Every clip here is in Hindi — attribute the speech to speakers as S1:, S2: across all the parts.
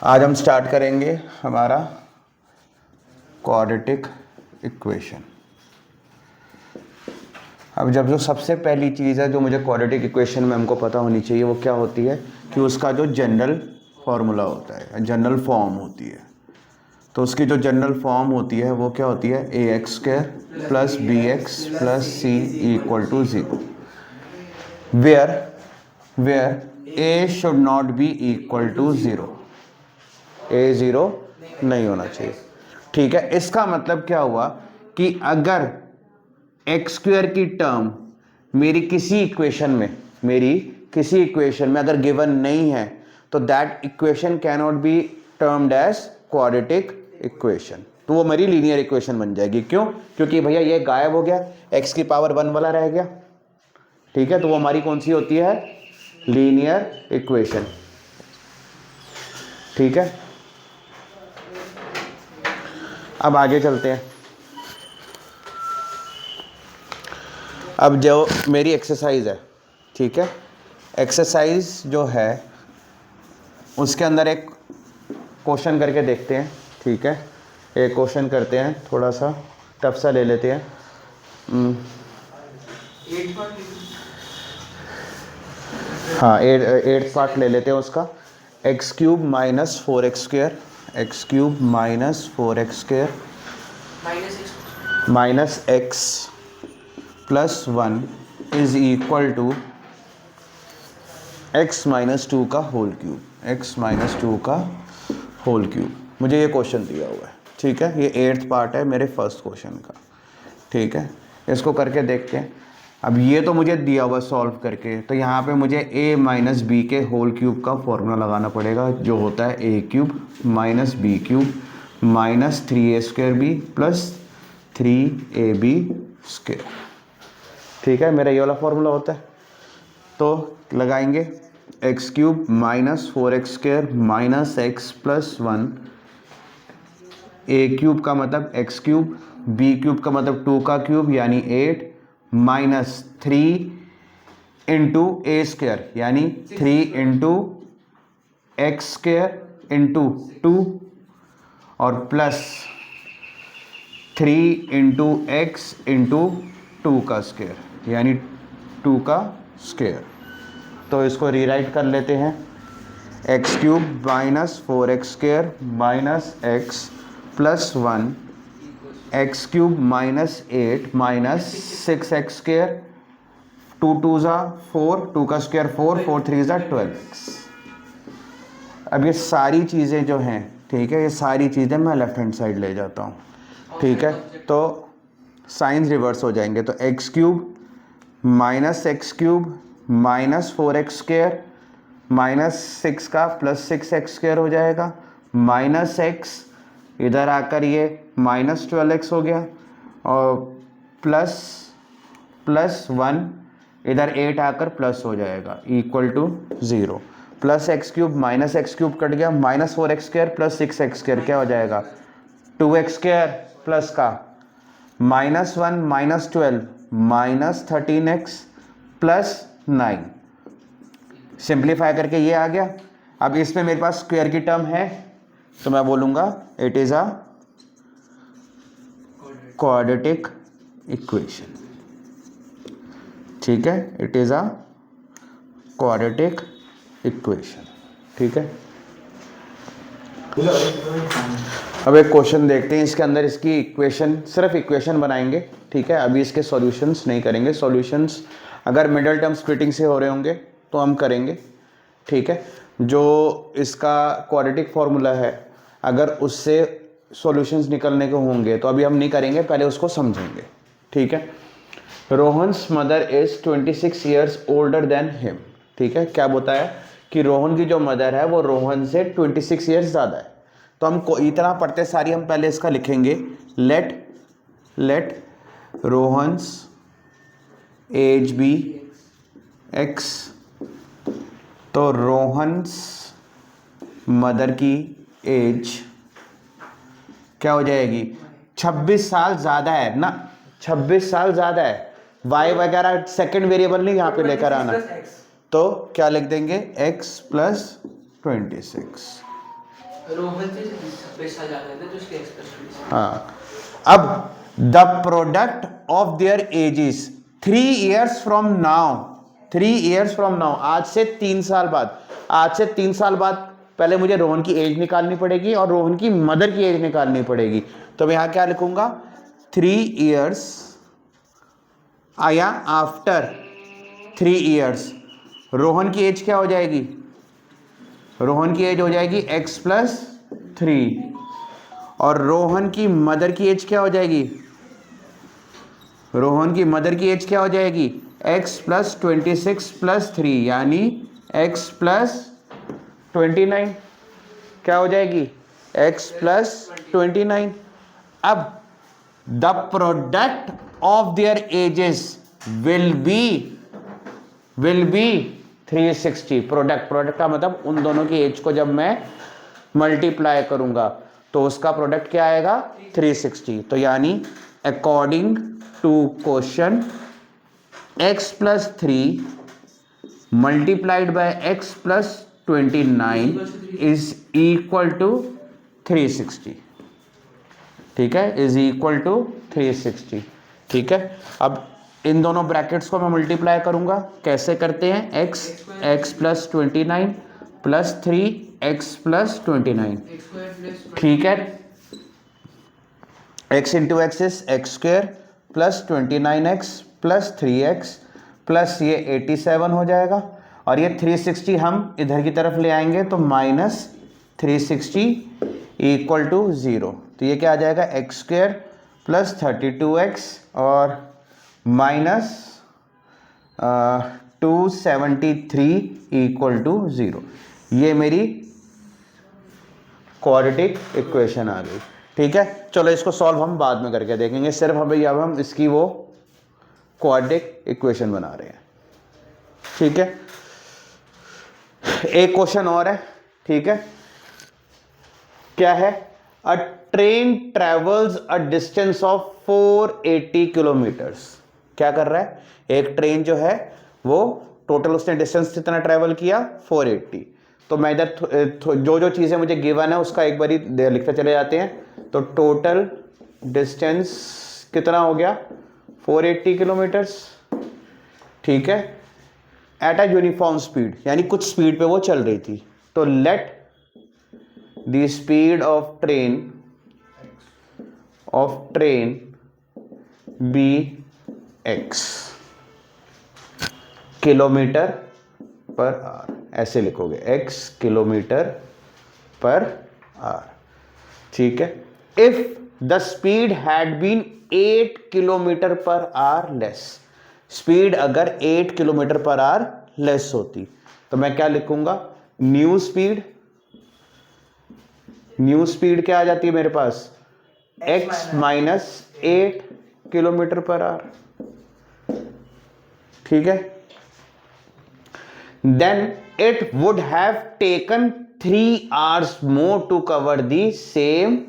S1: आज हम स्टार्ट करेंगे हमारा क्वाड्रेटिक इक्वेशन। अब जब जो सबसे पहली चीज़ है जो मुझे क्वाड्रेटिक इक्वेशन में हमको पता होनी चाहिए वो क्या होती है कि उसका जो जनरल फार्मूला होता है, जनरल फॉर्म होती है। तो उसकी जो जनरल फॉर्म होती है वो क्या होती है, A X square plus B X plus C equal to zero, where A should not be equal to zero. A zero नहीं होना चाहिए। ठीक है, इसका मतलब क्या हुआ कि अगर एक्स स्क्वायर की टर्म मेरी किसी इक्वेशन में अगर गिवन नहीं है तो that equation can not be termed as quadratic equation. तो वो मेरी लीनियर इक्वेशन बन जाएगी। क्यों? क्योंकि भैया ये गायब हो गया, एक्स की पावर 1 वाला रह गया। ठीक है, तो वो हमारी कौन सी होती है, लीनियर इक्वेशन। ठीक है, अब आगे चलते हैं। अब जो मेरी एक्सरसाइज है, ठीक है, एक्सरसाइज जो है उसके अंदर एक क्वेश्चन करके देखते हैं। ठीक है, एक क्वेश्चन करते हैं, थोड़ा सा टफ सा ले लेते हैं। हाँ, 8th पार्ट ले लेते हैं उसका। X cube minus 4x square, x cube minus 4x square minus x plus 1 is equal to x minus 2 का होल क्यूब, एक्स माइनस 2 का होल क्यूब। मुझे ये क्वेश्चन दिया हुआ है। ठीक है, ये 8th पार्ट है मेरे फर्स्ट क्वेश्चन का। ठीक है, इसको करके देखते हैं। अब ये तो मुझे दिया हुआ सॉल्व करके, तो यहाँ पे मुझे a माइनस बी के होल क्यूब का फॉर्मूला लगाना पड़ेगा, जो होता है a cube minus B cube minus 3a square B plus 3ab square. ठीक है, मेरा ये वाला फॉर्मूला होता है। तो लगाएंगे x cube minus 4x square minus x plus 1, a cube का मतलब x क्यूब, b क्यूब का मतलब 2 का क्यूब यानी 8 माइनस 3 इंटू ए स्क्वायर यानी 3 इंटू एक्स स्क्वायर इंटू 2 और प्लस 3 इंटू एक्स इंटू 2 का स्क्वायर यानी 2 का स्क्वायर। तो इसको रीराइट कर लेते हैं, x cube minus 4x square minus x plus 1 x cube minus 8 minus 6x square, 2 2 ज़ा 4, 2 का स्क्वायर 4, 4 3 ज़ा 12x। अब ये सारी चीज़ें जो हैं, ठीक है, ये सारी चीज़ें मैं लेफ्ट हैंड साइड ले जाता हूँ। ठीक है, तो साइंस रिवर्स हो जाएंगे। तो x cube minus X cube minus 4x square minus 6 का प्लस 6x स्क्वायर हो जाएगा माइनस एक्स, इधर आकर ये माइनस 12x हो गया और प्लस 1 इधर 8 आकर प्लस हो जाएगा equal to 0। Plus X cube minus X cube cut गया, minus 4x square plus 6x square क्या हो जाएगा 2x स्क्वायर प्लस का minus 1 minus 12 minus 13x plus 9। Simplify करके ये आ गया। अब इसमें मेरे पास स्क्वायर की टर्म है तो मैं बोलूँगा it is a quadratic equation. ठीक है, it is a quadratic equation. ठीक है, अब एक क्वेश्चन देखते हैं। इसके अंदर इसकी इक्वेशन, सिर्फ इक्वेशन बनाएंगे। ठीक है, अभी इसके सॉल्यूशंस नहीं करेंगे। सॉल्यूशंस अगर मिडल टर्म स्प्लिटिंग से हो रहे होंगे तो हम करेंगे। ठीक है, जो इसका क्वाड्रेटिक फॉर्मूला है अगर उससे सॉल्यूशंस निकलने को होंगे तो अभी हम नहीं करेंगे, पहले उसको समझेंगे। ठीक है, Rohan's mother is 26 years older than him. ठीक है, क्या बताया कि रोहन की जो मदर है वो रोहन से 26 ईयर्स ज़्यादा है। तो हम इतना पढ़ते सारी हम पहले इसका लिखेंगे, let Rohan's as B X. तो रोहन्स मदर की एज क्या हो जाएगी, 26 साल ज़्यादा है ना, 26 साल ज़्यादा है। वाई वगैरह सेकंड वेरिएबल नहीं यहाँ पे लेकर आना, तो क्या लिख देंगे x प्लस 26।
S2: रोहन से 26 साल ज्यादा है तो उसके एक्सप्रेस।
S1: हाँ, अब the product of their edges 3 years from now, 3 years from now, आज से 3 साल बाद, आज से 3 साल बाद पहले मुझे रोहन की एज निकालनी पड़ेगी और रोहन की मदर की एज निकालनी पड़ेगी। तो मैं यहां क्या लिखूंगा, 3 years आया आफ्टर 3 years, रोहन की एज क्या हो जाएगी, रोहन की एज हो जाएगी x+3 और रोहन की मदर की एज क्या हो जाएगी, रोहन की मदर की एज क्या हो जाएगी, x+26+3 यानी x+29 क्या हो जाएगी, x+29। अब the product of their edges will be 360। Product का मतलब उन दोनों की एज को जब मैं मल्टीप्लाई करूंगा तो उसका प्रोडक्ट क्या आएगा, 360। तो यानी according to question x+3 multiplied by x+29 is equal to 360। ठीक है, इज इक्वल टू 360। ठीक है, अब इन दोनों ब्रैकेट्स को मैं मल्टीप्लाई करूंगा, कैसे करते हैं, x+29 प्लस 3x+29। ठीक है, x into x is x² plus 29x plus 3x plus ये 87 हो जाएगा और ये 360 हम इधर की तरफ ले आएंगे तो -360 इक्वल टू 0। तो ये क्या आ जाएगा, x² प्लस 32x और -273 इक्वल टू 0। ये मेरी क्वाड्रेटिक इक्वेशन आ गई। ठीक है, चलो इसको सॉल्व हम बाद में करके देखेंगे, सिर्फ अभी अब हम इसकी वो क्वाड्रेटिक इक्वेशन बना रहे हैं। ठीक है, एक क्वेश्चन और है। ठीक है, क्या है, अ train travels a distance of 480 kilometres. क्या कर रहा है, एक ट्रेन जो है वो टोटल उसने डिस्टेंस कितना ट्रेवल किया, 480। तो मैं इधर जो जो चीजें मुझे गिवन है उसका एक बारी लिखते चले जाते हैं। तो टोटल डिस्टेंस कितना हो गया, 480 किलोमीटर्स। ठीक है, एट अ यूनिफॉर्म स्पीड, यानी कुछ स्पीड पे वो चल रही थी। तो let the speed of train be x kilometre per hour, ऐसे लिखोगे x किलोमीटर पर आवर। ठीक है, if the speed had been 8 kilometre per hour less, speed अगर 8 किलोमीटर पर आवर लेस होती तो मैं क्या लिखूंगा, न्यू स्पीड क्या आ जाती है मेरे पास, x minus 8 kilometre per hour. ठीक है, then it would have taken 3 hours more to cover the same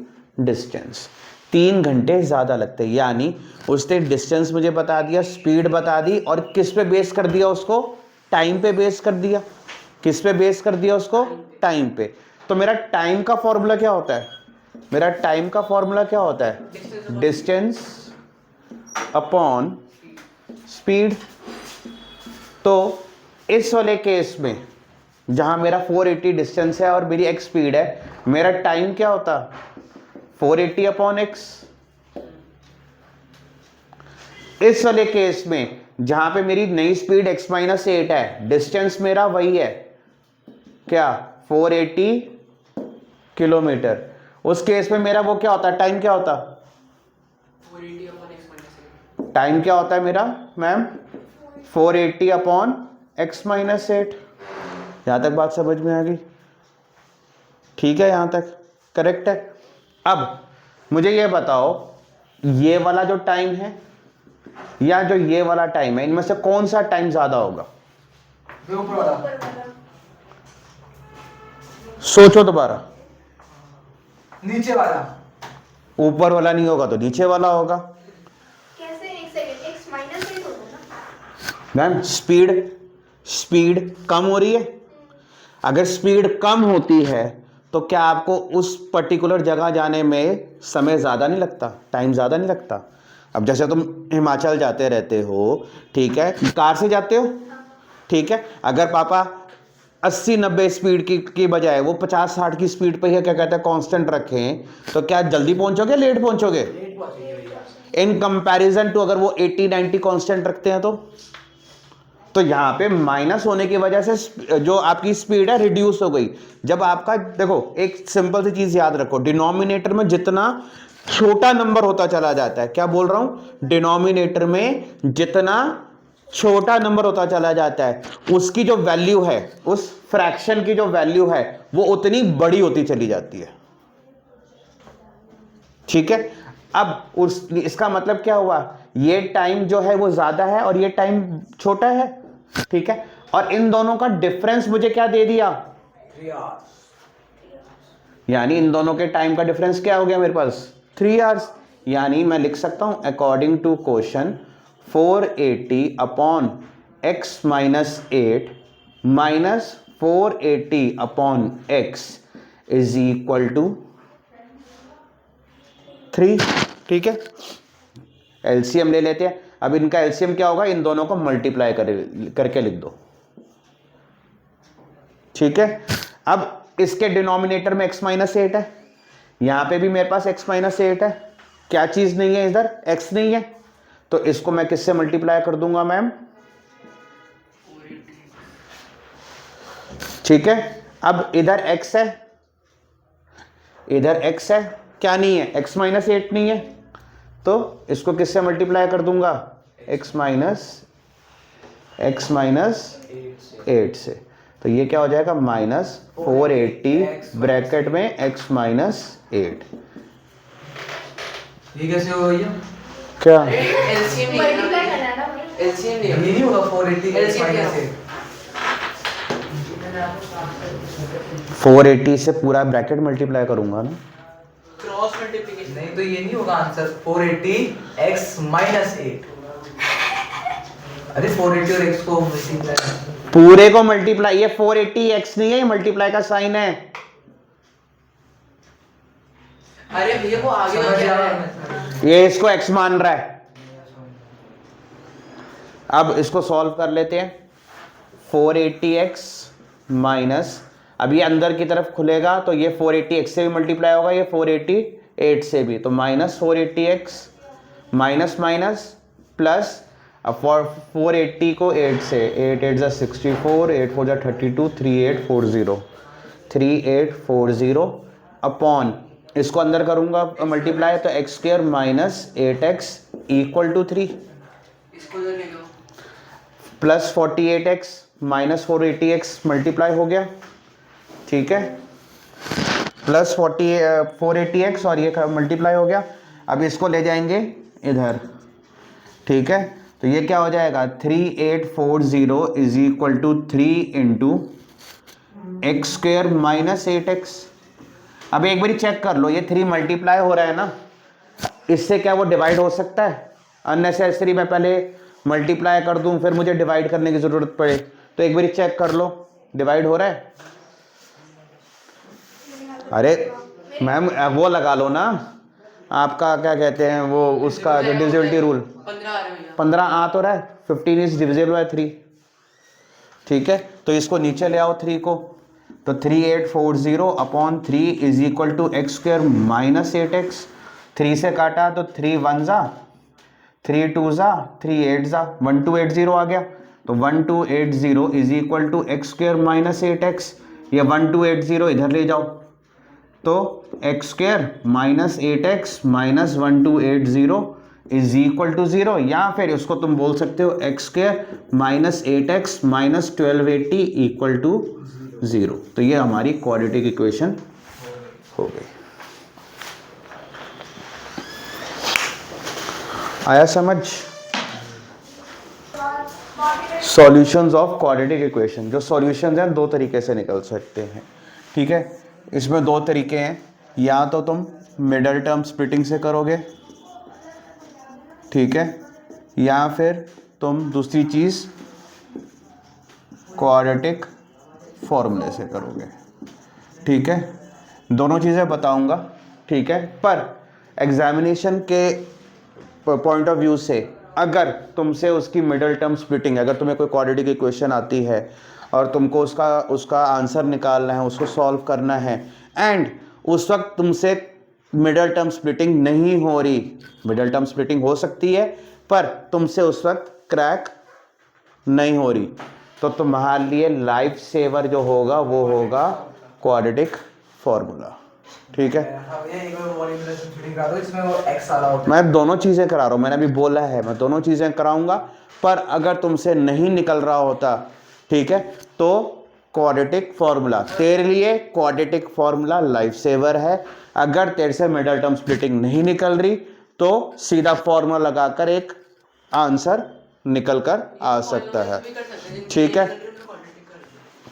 S1: distance. 3 घंटे ज्यादा लगते, यानी उसने डिस्टेंस मुझे बता दिया, स्पीड बता दी और किस पे बेस कर दिया उसको, टाइम पे बेस कर दिया। किस पे बेस कर दिया उसको, टाइम पे। तो मेरा टाइम का फॉर्मूला क्या होता है, मेरा टाइम का फॉर्मूला क्या होता है, डिस्टेंस अपॉन स्पीड। तो इस वाले केस में जहां मेरा 480 डिस्टेंस है और मेरी x स्पीड है, मेरा टाइम क्या होता, 480 अपॉन x। इस वाले केस में जहां पे मेरी नई स्पीड x माइनस 8 है, डिस्टेंस मेरा वही है क्या, 480 किलोमीटर। उस केस में मेरा वो क्या होता है, टाइम क्या होता, टाइम क्या होता है मेरा मैम, 480 अपॉन x माइनस 8। यहां तक बात समझ में आ गई, ठीक है, यहां तक करेक्ट है। अब मुझे ये बताओ, ये वाला जो टाइम है या जो ये वाला टाइम है, इनमें से कौन सा टाइम ज्यादा होगा, सोचो दोबारा।
S2: नीचे वाला,
S1: ऊपर वाला नहीं होगा तो नीचे वाला होगा।
S3: कैसे, एक सेकंड, x माइनस 8 होगा ना
S1: मैम स्पीड कम हो रही है, अगर स्पीड कम होती है तो क्या आपको उस पर्टिकुलर जगह जाने में समय ज़्यादा नहीं लगता, टाइम ज़्यादा नहीं लगता? अब जैसे तुम हिमाचल जाते रहते हो, ठीक है, कार से जाते हो, ठीक है, अगर पापा 80-90 स्पीड की बजाय वो 50-60 की स्पीड पे ही क्या कहते हैं कांस्टेंट रखें, तो क्या जल्दी पहुंचोगे, लेट पहुंचोगे?
S2: लेट पहुंचेंगे भैया।
S1: इन कंपैरिजन टू अगर वो 80-90 कांस्टेंट रखते हैं तो यहाँ पे माइनस होने की वजह से जो आपकी स्पीड है रिड्यूस हो गई। जब आपका देखो एक सिंपल सी चीज याद रखो, डिनोमिनेटर में जितना छोटा नंबर होता चला जाता है, क्या बोल रहा हूं, डिनोमिनेटर में जितना छोटा नंबर होता चला जाता है उसकी जो वैल्यू है, उस फ्रैक्शन की जो वैल्यू है वो उतनी बड़ी होती चली जाती है। ठीक है, अब इसका मतलब क्या हुआ, ये टाइम जो है वो ज्यादा है और ये टाइम छोटा है। ठीक है, और इन दोनों का डिफरेंस मुझे क्या दे दिया,
S2: 3 आवर्स।
S1: यानी इन दोनों के टाइम का डिफरेंस क्या हो गया मेरे पास, 3 आवर्स। यानी मैं लिख सकता हूं according to question 480 upon x minus 8 minus 480 upon x is equal to 3। ठीक है, एलसीएम ले लेते हैं। अब इनका एलसीएम क्या होगा, इन दोनों को मल्टीप्लाई करके लिख दो। ठीक है, अब इसके डिनोमिनेटर में x माइनस 8 है, यहां पे भी मेरे पास x माइनस 8 है, क्या चीज नहीं है इधर, x नहीं है, तो इसको मैं किससे मल्टीप्लाई कर दूंगा मैम। ठीक है, अब इधर x है, इधर x है, क्या नहीं है, x माइनस 8 नहीं है, तो इसको किससे मल्टीप्लाई कर दूंगा, x माइनस 8 से। तो ये क्या हो जाएगा, माइनस 480 ब्रैकेट में x माइनस 8।
S2: ये कैसे होगा भैया?
S1: क्या
S2: एलसीएम नहीं
S3: मल्टीप्लाई करना है ना भाई।
S2: एलसीएम नहीं होगा 480
S3: LCM क्या
S2: से।
S1: 480 से पूरा ब्रैकेट मल्टीप्लाई करूंगा ना,
S2: क्रॉस मल्टीप्लिकेशन नहीं, तो ये नहीं होगा आंसर 480 x माइनस 8। अरे 480 और x को मल्टीप्लाई,
S1: पूरे को मल्टीप्लाई, ये 480 x नहीं है, ये मल्टीप्लाई का साइन है।
S2: अरे भैया वो आगे का क्या है,
S1: ये इसको x मान रहा है। अब इसको सॉल्व कर लेते हैं, 480x माइनस, अब ये अंदर की तरफ खुलेगा तो ये 480x से भी मल्टीप्लाई होगा, ये 488 से भी, तो minus 480x minus minus plus, अब 480 को 8 से, 8 8 जा 64, 8 4 जा 32, 3840 अपॉन, इसको अंदर करूंगा मल्टीप्लाई तो x square minus 8x equal to 3
S2: इसको इधर ले लो,
S1: plus 48x minus 480x multiply हो गया। ठीक है, प्लस 480x और ये मल्टीप्लाई हो गया। अब इसको ले जाएंगे इधर। ठीक है, तो ये क्या हो जाएगा, 3840 is equal to 3 into x square minus 8x। अब एक बारी चेक कर लो, ये 3 मल्टीप्लाई हो रहा है ना, इससे क्या वो डिवाइड हो सकता है? अननेसेसरी मैं पहले मल्टीप्लाई कर दूं फिर मुझे डिवाइड करने की जरूरत पड़े, तो एक बारी चेक कर लो डिवाइड हो रहा है। अरे मैम वो लगा लो ना, आपका क्या कहते हैं वो, उसका जो डिविजिबिलिटी रूल,
S2: 15 आ रहे भैया,
S1: 15 आ तो रहा है, 15 इज डिविजिबल बाय 3। ठीक है, तो इसको नीचे ले आओ 3 को, तो 3840 upon 3 is equal to x square minus 8x। 3 से काटा तो 3 1 जा, 3 2 जा, 3 8 जा, 1280 आ गया, तो 1280 is equal to x square minus 8x। ये 1280 इधर ले जाओ, तो x square minus 8x minus 1280 is equal to 0, या फिर उसको तुम बोल सकते हो x square minus 8x minus 1280 equal to 0। तो ये हमारी क्वाड्रेटिक इक्वेशन हो गई। आया समझ? सॉल्यूशंस ऑफ क्वाड्रेटिक इक्वेशन, जो सॉल्यूशंस हैं 2 तरीके से निकल सकते हैं। ठीक है, इसमें 2 तरीके हैं, या तो तुम मिडल टर्म स्प्लिटिंग से करोगे, ठीक है, या फिर तुम दूसरी चीज़ क्वाड्रेटिक फॉर्मूले से करोगे। ठीक है, दोनों चीज़ें बताऊंगा, ठीक है। पर एग्जामिनेशन के पॉइंट ऑफ व्यू से अगर तुमसे उसकी मिडल टर्म स्प्लिटिंग, अगर तुम्हें कोई क्वाड्रेटिक इक्वेशन आती है और तुमको उसका आंसर निकालना है, उसको सॉल्व करना है, एंड उस वक्त तुमसे मिडल टर्म स्प्लिटिंग नहीं हो रही, मिडल टर्म स्प्लिटिंग हो सकती है पर तुमसे उस वक्त क्रैक नहीं हो रही, तो तुम्हारे लिए लाइफ सेवर जो होगा वो होगा क्वाड्रेटिक फॉर्मूला, ठीक है। मैं दोनों चीज़ें करा रहा हूँ, मैंने अभी बोला है मैं दोनों चीज़ें कराऊंगा, पर अगर तुमसे नहीं निकल रहा होता, ठीक है, तो क्वाड्रेटिक फॉर्मूला तेरे लिए, क्वाड्रेटिक फॉर्मूला लाइफ सेवर है। अगर तेरे से मिडल टर्म स्प्लिटिंग नहीं निकल रही तो सीधा फॉर्मूला लगाकर एक आंसर निकल कर आ सकता है, ठीक है,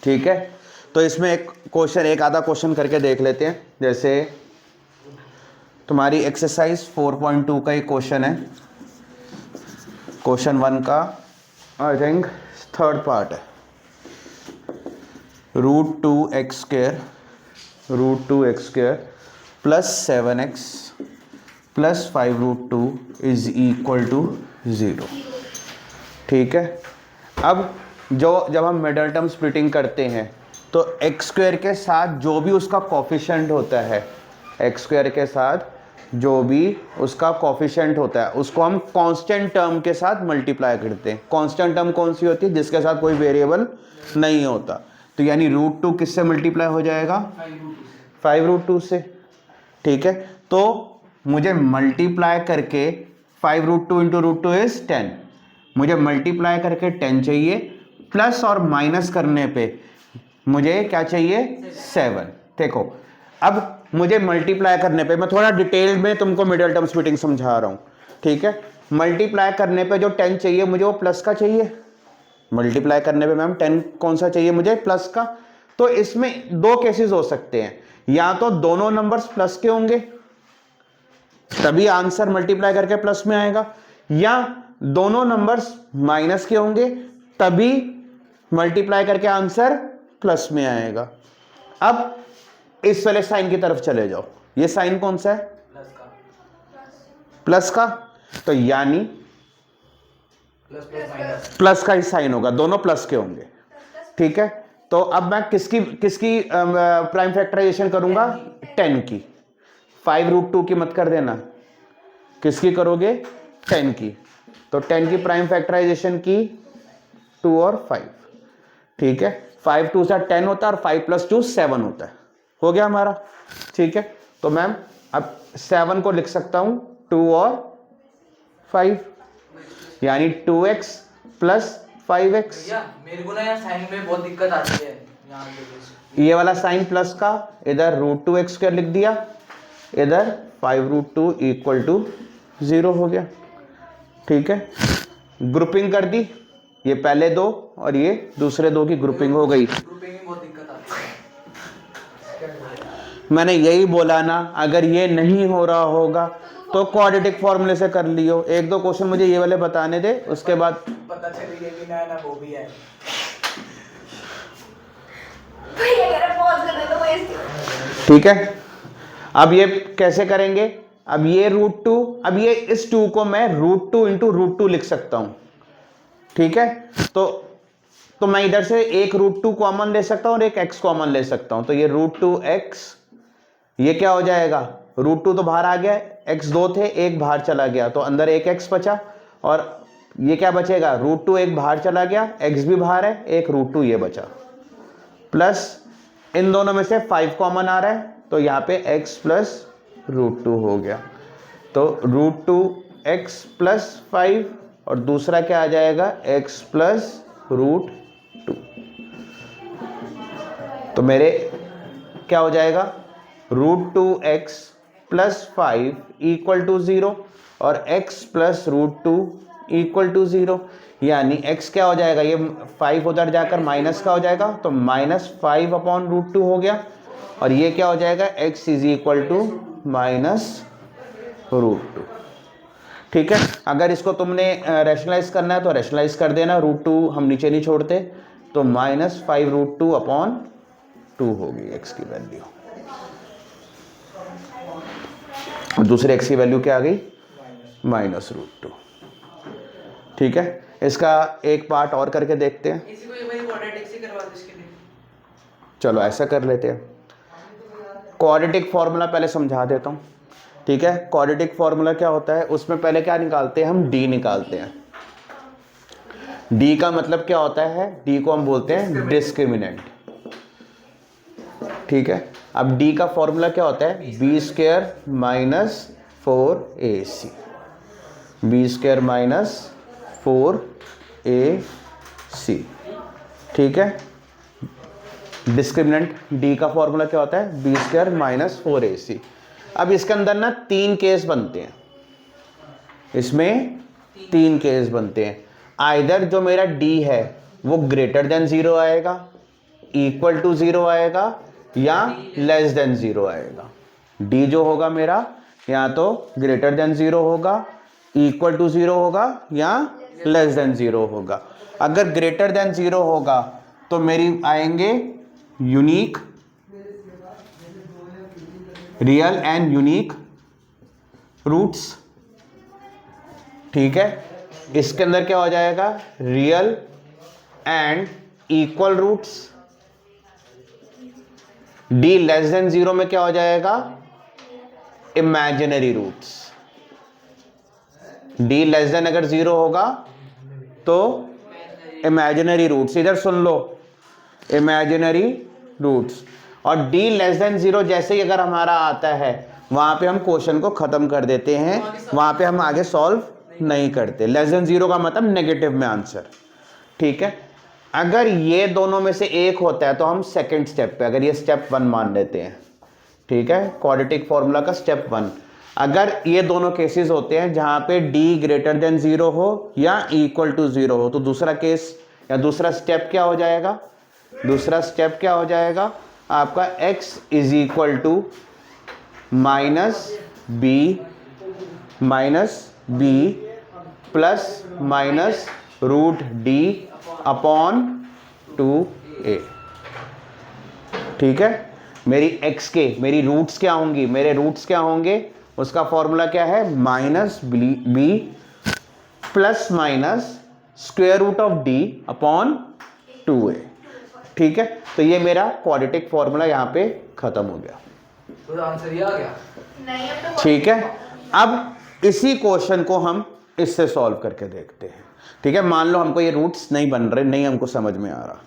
S1: ठीक है। तो इसमें एक क्वेश्चन, एक आधा क्वेश्चन करके देख लेते हैं। जैसे तुम्हारी एक्सरसाइज 4.2 का एक क्वेश्चन है, क्वेश्चन 1 का आई थिंक थर्ड पार्ट है। √2x² plus 7x plus 5√2 is equal to 0, ठीक है। अब जब हम मिडल टर्म स्प्लिटिंग करते हैं तो x² के साथ जो भी उसका कोफिशिएंट होता है, x² के साथ जो भी उसका कोफिशिएंट होता है उसको हम कांस्टेंट टर्म के साथ मल्टीप्लाई करते हैं। कांस्टेंट टर्म कौन सी होती है? जिसके साथ कोई वेरिएबल नहीं होता। तो यानी √2 किससे मल्टीप्लाई हो जाएगा? 5√2 से, ठीक है। तो मुझे मल्टीप्लाई करके 5√2 इंटू √2 इज 10, मुझे मल्टीप्लाई करके 10 चाहिए, प्लस और माइनस करने पे मुझे क्या चाहिए? 7। देखो अब मुझे मल्टीप्लाई करने पे, मैं थोड़ा डिटेल में तुमको मिडल टर्म स्प्लिटिंग समझा रहा हूँ, ठीक है। मल्टीप्लाई करने पे जो 10 चाहिए मुझे वो प्लस का चाहिए। मल्टीप्लाई करने पे मैम 10 कौन सा चाहिए मुझे? प्लस का। तो इसमें दो केसेस हो सकते हैं, या तो दोनों नंबर्स प्लस के होंगे तभी आंसर मल्टीप्लाई करके प्लस में आएगा, या दोनों नंबर्स माइनस के होंगे तभी मल्टीप्लाई करके आंसर प्लस में आएगा। अब इस वाले साइन की तरफ चले जाओ, ये साइन कौन सा है? प्लस का। तो यानी प्लस का ही साइन होगा, दोनों प्लस के होंगे, ठीक है। तो अब मैं किसकी प्राइम फैक्टराइजेशन करूंगा? 10 की। 5√2 की मत कर देना, किसकी करोगे? 10 की। तो 10 की प्राइम फैक्टराइजेशन की 2 और 5, ठीक है। 5 2 से 10 होता है और 5 + 2 7 होता है। हो गया हमारा, ठीक है। तो मैम अब 7 को लिख सकता हूं 2 और 5, यानी 2x प्लस 5x।
S2: मेरे को ना यहाँ साइन में बहुत दिक्कत आती है,
S1: ये वाला साइन प्लस का, इधर √2x² लिख दिया, इधर 5√2 इक्वल टू 0 हो गया, ठीक है। ग्रुपिंग कर दी, ये पहले दो और ये दूसरे दो की ग्रुपिंग हो गई।
S2: ग्रुपिंग में बहुत दिक्कत आती है।
S1: मैंने यही बोला ना, अगर ये नहीं हो रहा होगा तो क्वाड्रेटिक फॉर्मूले से कर लियो। एक दो क्वेश्चन मुझे ये वाले बताने दे, उसके बाद
S2: पता चले ये भी ना है ना वो भी है।
S1: ठीक है। अब ये कैसे करेंगे? अब ये √2, अब ये इस 2 को मैं √2 इंटू √2 लिख सकता हूं, ठीक है। तो मैं इधर से एक √2 कॉमन ले सकता हूं और एक x कॉमन ले सकता हूं। तो ये √2x, ये क्या हो जाएगा? √2 तो बाहर आ गया, x 2 थे, एक बाहर चला गया, तो अंदर एक x बचा, और ये क्या बचेगा? √2 एक बाहर चला गया, x भी बाहर है, एक √2 ये बचा, प्लस इन दोनों में से 5 कॉमन आ रहा है, तो यहाँ पे x प्लस √2 हो गया। तो √2x प्लस 5 और दूसरा क्या आ जाएगा? x plus √2। तो मेरे क्या हो जाएगा? √2x प्लस 5 इक्वल टू 0 और x प्लस √2 इक्वल टू 0, यानी x क्या हो जाएगा? ये 5 उधर जाकर माइनस का हो जाएगा, तो -5 अपॉन √2 हो गया, और ये क्या हो जाएगा? x इज इक्वल टू -√2, ठीक है। अगर इसको तुमने रैशनलाइज करना है तो रैशनलाइज कर देना, √2 हम नीचे नहीं छोड़ते, तो -5√2 अपॉन 2 होगी x की वैल्यू, और दूसरे x की वैल्यू क्या आ गई, -√2। ठीक है, इसका एक पार्ट और करके देखते हैं।
S2: इसी को एक बार क्वाड्रेटिक से करवा दो इसके लिए।
S1: चलो ऐसा कर लेते हैं। क्वाड्रेटिक फॉर्मूला पहले समझा देता हूँ। ठीक है, क्वाड्रेटिक फॉर्मूला क्या होता है, उसमें पहले क्या निकालते हैं, हम d निकालते हैं। d का मतलब क्या होता है, d को हम बोलते हैं डिस्क्रिमिनेंट। ठीक है, अब d का फॉर्मूला क्या होता है, b² - 4ac, b² - 4ac। ठीक है, डिस्क्रिमिनेंट d का फॉर्मूला क्या होता है, b² - 4ac। अब इसके अंदर ना 3 केस बनते हैं, इसमें 3 केस बनते हैं। आइदर जो मेरा d है वो >0 आएगा, = 0 आएगा, या <0 आएगा। d जो होगा मेरा या तो >0 होगा, = 0 होगा, या <0 होगा। अगर >0 होगा तो मेरी आएंगे unique, real and unique roots. ठीक है, इसके अंदर क्या हो जाएगा, real and equal roots. d <0 में क्या हो जाएगा, इमेजिनरी रूट्स। d अगर 0 होगा तो इमेजिनरी रूट्स, इधर सुन लो, इमेजिनरी रूट्स। और d <0 जैसे ही अगर हमारा आता है वहां पे हम क्वेश्चन को खत्म कर देते हैं, वहां पे हम आगे सॉल्व नहीं करते। <0 का मतलब नेगेटिव में आंसर। ठीक है, अगर ये दोनों में से एक होता है तो हम सेकंड स्टेप पे, अगर ये स्टेप 1 मान लेते हैं। ठीक है, क्वाड्रेटिक फॉर्मूला का स्टेप 1, अगर ये दोनों केसेस होते हैं जहां पे d >0 हो या = 0 हो, तो दूसरा केस या दूसरा स्टेप क्या हो जाएगा, दूसरा स्टेप क्या हो जाएगा आपका, x = -b plus minus √d/2a। ठीक है, मेरी x के, मेरी रूट्स क्या होंगी, मेरे रूट्स क्या होंगे, उसका फॉर्मूला क्या है, -b प्लस माइनस √d/2a। ठीक है, तो ये मेरा क्वाड्रेटिक फॉर्मूला यहाँ पे खत्म हो गया।
S2: तो आंसर ये आ गया।
S3: नहीं, अब तो
S1: ठीक है, अब इसी क्वेश्चन को हम इससे सॉल्व करके देखते हैं। ठीक है, मान लो हमको ये रूट्स नहीं बन रहे, नहीं हमको समझ में आ रहा।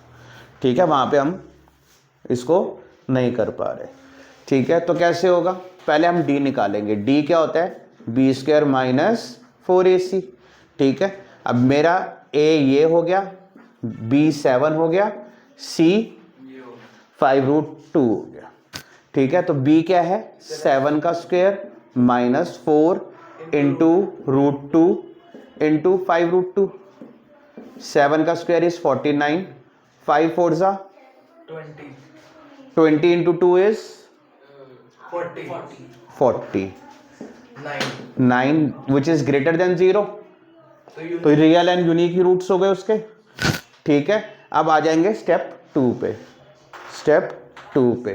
S1: ठीक है, वहां पे हम इसको नहीं कर पा रहे। ठीक है, तो कैसे होगा, पहले हम d निकालेंगे। d क्या होता है, b² - 4ac। ठीक है, अब मेरा a ये हो गया, b 7 हो गया, c 5√2 हो गया। ठीक है, तो b क्या है, 7 का स्क्वायर -4 √2 × 5√2। 7 का स्क्वायर इज 49, 5 4 ज़ा 20 × 2 इज 40, 9 विच इज >0। तो रियल एंड यूनिक रूट्स हो गए उसके। ठीक है, अब आ जाएंगे स्टेप 2 पे। स्टेप 2 पे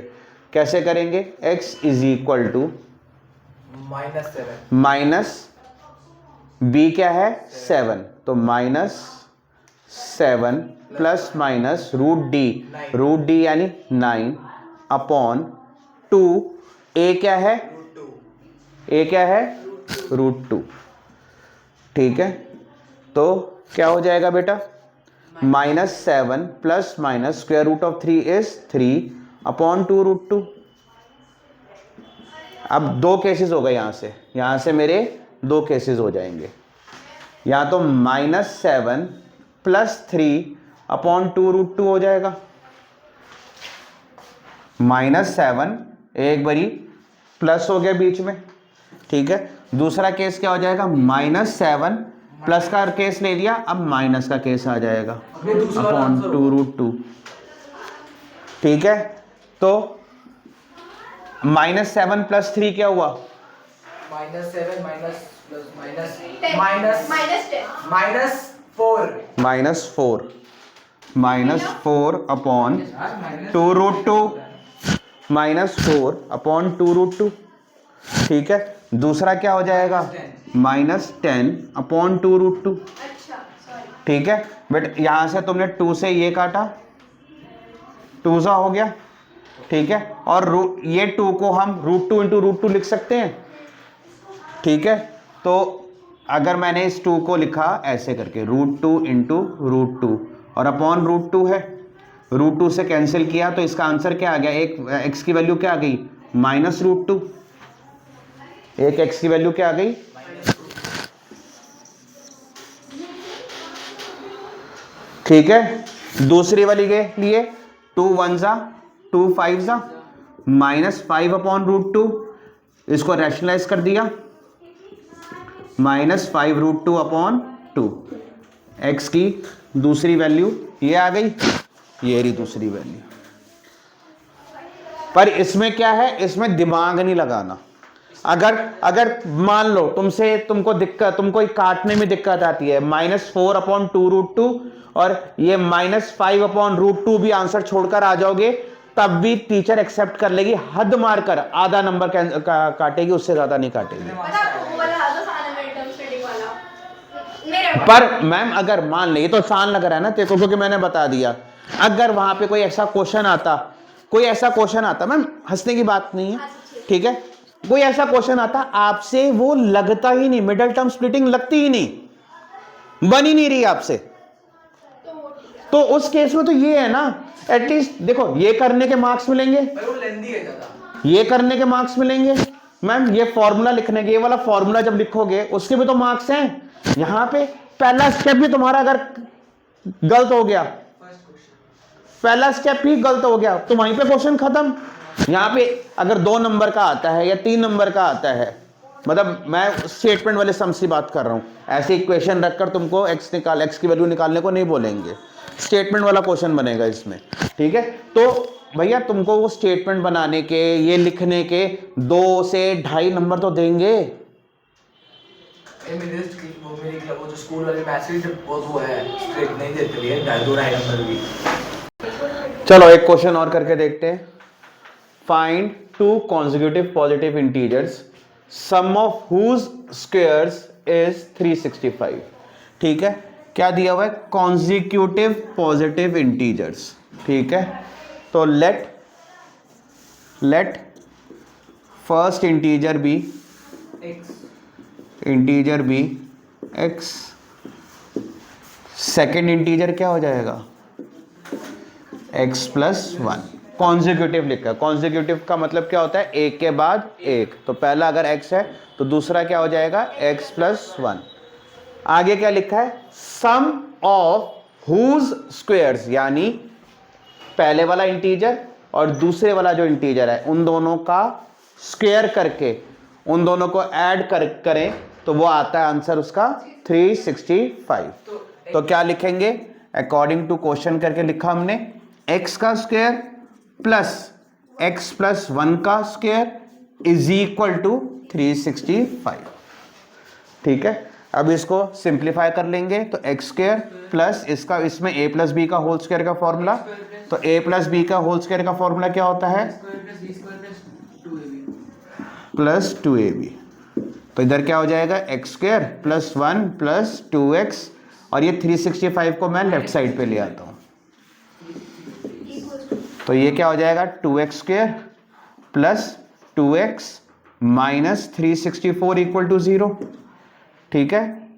S1: कैसे करेंगे, x = -b क्या है, 7, तो -7 प्लस माइनस √d यानी 9/2। a क्या है, √2। ठीक है, तो क्या हो जाएगा बेटा, -7 प्लस माइनस √3 इज 3/2√2। अब 2 केसेस हो गए, यहां से मेरे 2 केसेस हो जाएंगे। या तो -7 प्लस 3/2√2 हो जाएगा, -7 एक बारी प्लस हो गया बीच में। ठीक है, दूसरा केस क्या हो जाएगा, -7 प्लस का केस ले लिया, अब माइनस का केस आ जाएगा /2√2। ठीक है, तो -7 प्लस 3 क्या हुआ,
S2: -7 -+- -4
S1: -4/2√2 -4/2√2। ठीक है, दूसरा क्या हो जाएगा -10/2√2।
S3: अच्छा सॉरी।
S1: ठीक है, बट यहाँ से तुमने 2 से ये काटा, 2 सा हो गया। ठीक है, और ये 2 को हम √2 × √2 लिख सकते हैं। ठीक है, तो अगर मैंने इस 2 को लिखा ऐसे करके √2 × √2 और अपॉन √2 है, √2 से कैंसिल किया तो इसका आंसर क्या आ गया, एक x की वैल्यू क्या आ गई -√2। एक x की वैल्यू क्या आ गई, ठीक है। दूसरी वाली के लिए 2 1 सा 2 5 सा -5/√2, इसको रैशनलाइज कर दिया, -5√2/2। x की दूसरी वैल्यू ये आ गई, ये रही दूसरी वैल्यू। पर इसमें क्या है, इसमें दिमाग नहीं लगाना। अगर मान लो तुमको काटने में दिक्कत आती है, -4/2√2 और ये -5/√2 भी आंसर छोड़कर आ जाओगे, तब भी टीचर एक्सेप्ट कर लेगी, हद मारकर आधा नंबर काटेगी, उससे ज्यादा नहीं काटेगी।
S3: पता आपको वो वाला ज्यादा आसान है मिड स्टडी वाला मेरे
S1: पर मैम अगर मान ले, ये तो आसान लग रहा है ना तेरे को, क्योंकि मैंने बता दिया। अगर वहां पे कोई ऐसा क्वेश्चन आता, मैम हंसने की बात नहीं है, ठीक है, कोई ऐसा क्वेश्चन आता आपसे वो लगता ही नहीं, मिडिल टर्म स्प्लिटिंग लगती ही नहीं, बन ही नहीं रही आपसे, तो उस केस में तो ये है ना, एटलीस्ट देखो ये करने के मार्क्स मिलेंगे,
S2: वो लेंदी है ज्यादा,
S1: ये करने के मार्क्स मिलेंगे। मैम ये फॉर्मूला लिखने के, ये वाला फॉर्मूला जब लिखोगे उसके भी तो मार्क्स हैं। यहां पे पहला स्टेप भी तुम्हारा अगर गलत हो गया, पहला स्टेप ही गलत हो गया तो वहीं पे क्वेश्चन खत्म। यहां पे अगर 2 नंबर का आता है या 3 नंबर का आता है, मतलब मैं स्टेटमेंट वाले सम्स की बात कर रहा हूं, ऐसे इक्वेशन रखकर तुमको x की वैल्यू निकालने को नहीं बोलेंगे, स्टेटमेंट वाला क्वेश्चन बनेगा इसमें। ठीक है, तो भैया तुमको वो स्टेटमेंट बनाने के, ये लिखने के 2 से 2.5 नंबर तो देंगे।
S2: मेरी वो जो स्कूल वाले मैसेज वो है स्ट्रिक्ट नहीं देते लिए 2.5 नंबर भी।
S1: चलो एक क्वेश्चन और करके देखते हैं। Find 2 consecutive positive integers sum of whose squares is 365। ठीक है, क्या दिया हुआ है, consecutive positive integers। ठीक है, तो let first integer be x, second integer क्या हो जाएगा x+1। कॉन्जिक्यूटिव लिखा है, कॉन्जिक्यूटिव का मतलब क्या होता है, एक के बाद एक, तो पहला अगर x है तो दूसरा क्या हो जाएगा x+1। आगे क्या लिखा है, सम ऑफ हुज स्क्वायर्स, यानी पहले वाला इंटीजर और दूसरे वाला जो इंटीजर है उन दोनों का स्क्वायर करके उन दोनों को ऐड करें तो वो आता है आंसर उसका 365। तो क्या लिखेंगे, अकॉर्डिंग टू क्वेश्चन करके लिखा हमने, x का स्क्वायर प्लस x+1 का स्क्वायर इज इक्वल टू 365। ठीक है, अब इसको सिंप्लीफाई कर लेंगे तो x स्क्वायर प्लस इसका, इसमें a प्लस बी का होल स्क्वायर का फॉर्मूला, तो a प्लस बी का होल स्क्वायर का फॉर्मूला क्या होता है, प्लस 2ab। तो इधर क्या हो जाएगा, x square plus 1 plus 2x, और ये 365 को मैं लेफ्ट साइड पे ले आता हूं, तो ये क्या हो जाएगा 2x square plus 2x minus 364 equal to 0। ठीक है,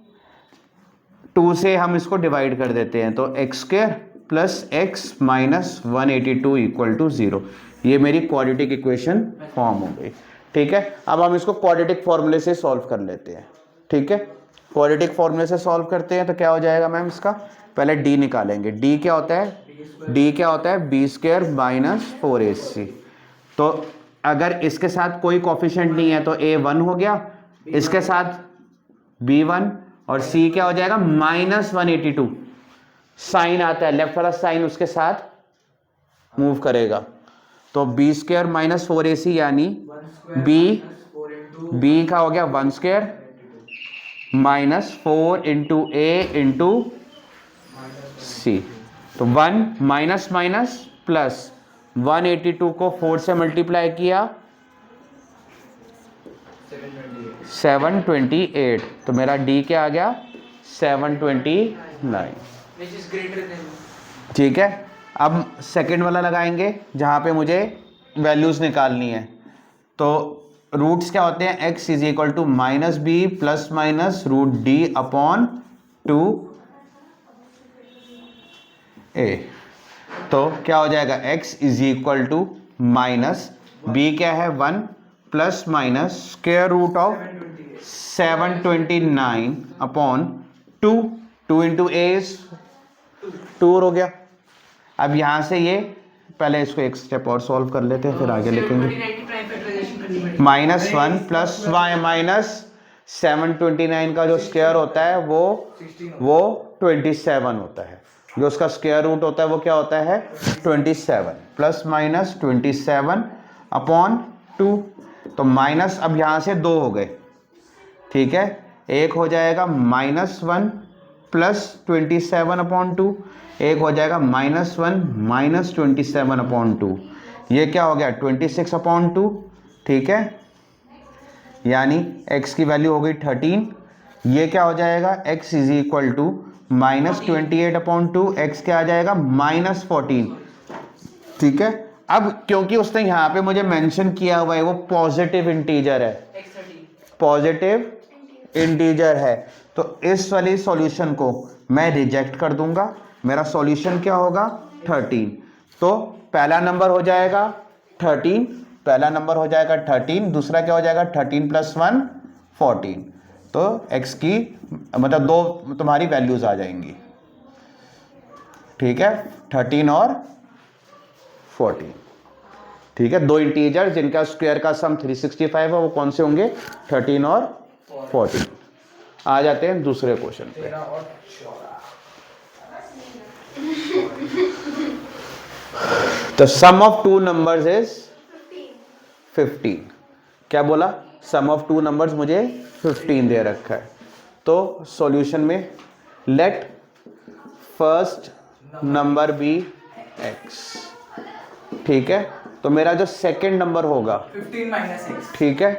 S1: 2 से हम इसको डिवाइड कर देते हैं, तो x square plus x minus 182 equal to 0। ये मेरी क्वाड्रेटिक इक्वेशन फॉर्म हो गई। ठीक है, अब हम इसको क्वाड्रेटिक फॉर्मूले से सॉल्व कर लेते हैं। ठीक है, क्वाड्रेटिक फॉर्मूले से सॉल्व करते हैं तो क्या हो जाएगा मैम, इसका पहले d निकालेंगे। d क्या होता है, b स्क्वायर माइनस 4ac। तो अगर इसके साथ कोई कोफिशिएंट नहीं है तो a 1 हो गया, इसके साथ b 1, और c क्या हो जाएगा माइनस 182। साइन आता है, लेफ्ट वाला साइन उसके साथ मूव करेगा, तो b स्क्वायर माइनस 4ac, यानी b का हो गया 1 square minus 4 into a into c। तो 1 माइनस माइनस प्लस 182 को 4 से मल्टीप्लाई किया 728, तो मेरा डी क्या आ गया 729,
S2: which is greater than
S1: ठीक है। अब सेकंड वाला लगाएंगे जहाँ पे मुझे वैल्यूज़ निकालनी है। तो रूट्स क्या होते हैं, x is equal to minus B plus minus root D upon 2a। तो क्या हो जाएगा, x is equal to minus B क्या है 1 plus minus square root of 729 upon 2 into A 2 हो गया। अब यहाँ से ये पहले इसको एक स्टेप और सॉल्व कर लेते हैं, फिर आगे लिखेंगे। माइनस 1 प्लस वाई माइनस 729 का जो स्क्वायर होता है वो 27 होता है, जो उसका स्क्वायर रूट होता है वो क्या होता है 27 प्लस माइनस 27 अपॉन 2। तो माइनस अब यहाँ से 2 हो गए, ठीक है। एक हो जाएगा -1 प्लस 27 अपॉन 2, एक हो जाएगा -1 माइनस 27 अपॉन 2। ये क्या हो गया 26 अपॉन 2, ठीक है। यानी x की वैल्यू हो गई 13। ये क्या हो जाएगा x is equal to -28 upon 2, x क्या आ जाएगा -14, ठीक है। अब क्योंकि उसने यहाँ पे मुझे मेंशन किया हुआ है वो पॉजिटिव इंटीजर है, पॉजिटिव इंटीजर है, तो इस वाली सॉल्यूशन को मैं रिजेक्ट कर दूंगा। मेरा सॉल्यूशन क्या होगा 13। तो पहला नंबर हो जाएगा 13, पहला नंबर हो जाएगा 13, दूसरा क्या हो जाएगा 13 प्लस 1 14। तो x की मतलब दो तुम्हारी वैल्यूज आ जाएंगी, ठीक है, 13 और 14, ठीक है। दो इंटीजर जिनका स्क्वायर का सम 365 है वो कौन से होंगे 13 और 14। आ जाते हैं दूसरे क्वेश्चन पे। तो सम ऑफ टू नंबर्स इज 15। क्या बोला, सम ऑफ टू नंबर्स मुझे 15 दे रखा है। तो सॉल्यूशन में let first number be x, ठीक है। तो मेरा जो सेकंड नंबर होगा
S2: 15 माइनस x,
S1: ठीक है,